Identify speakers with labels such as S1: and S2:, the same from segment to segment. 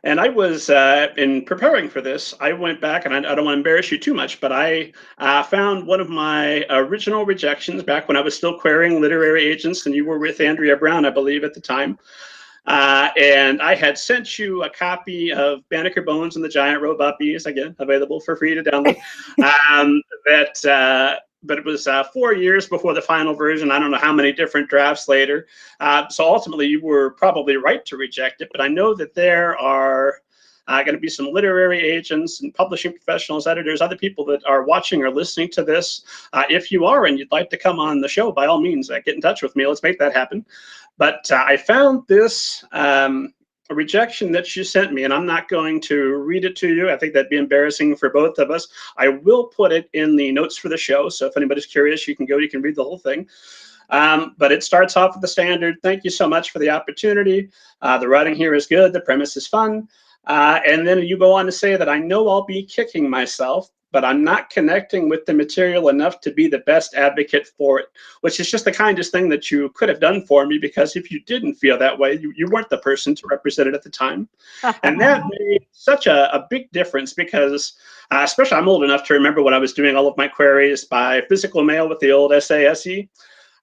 S1: And I was, in preparing for this, I went back, and I don't want to embarrass you too much, but I found one of my original rejections back when I was still querying literary agents, and you were with Andrea Brown, I believe, at the time. And I had sent you a copy of Banneker Bones and the Giant Robot Bees, again, available for free to download. But it was 4 years before the final version. I don't know how many different drafts later. So ultimately, you were probably right to reject it. But I know that there are going to be some literary agents and publishing professionals, editors, other people that are watching or listening to this. If you are and you'd like to come on the show, by all means, get in touch with me. Let's make that happen. But I found this rejection that you sent me, and I'm not going to read it to you. I think that'd be embarrassing for both of us. I will put it in the notes for the show, so if anybody's curious, you can read the whole thing. But it starts off with the standard: thank you so much for the opportunity. The writing here is good. The premise is fun. And then you go on to say that I know I'll be kicking myself, but I'm not connecting with the material enough to be the best advocate for it, which is just the kindest thing that you could have done for me, because if you didn't feel that way, you weren't the person to represent it at the time. And that made such a big difference, because especially I'm old enough to remember when I was doing all of my queries by physical mail with the old SASE.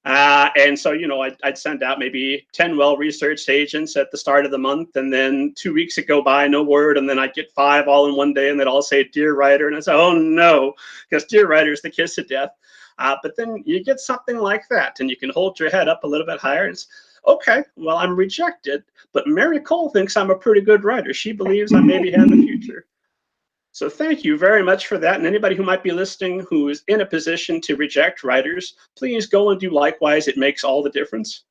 S1: And so, I'd send out maybe 10 well-researched agents at the start of the month, and then 2 weeks would go by, no word, and then I'd get 5 all in one day, and they'd all say, "Dear writer," and I'd say, "Oh no," because dear writer is the kiss of death. But then you get something like that, and you can hold your head up a little bit higher, and it's, okay, well, I'm rejected, but Mary Kole thinks I'm a pretty good writer. She believes I maybe have a future. So thank you very much for that. And anybody who might be listening who is in a position to reject writers, please go and do likewise. It makes all the difference.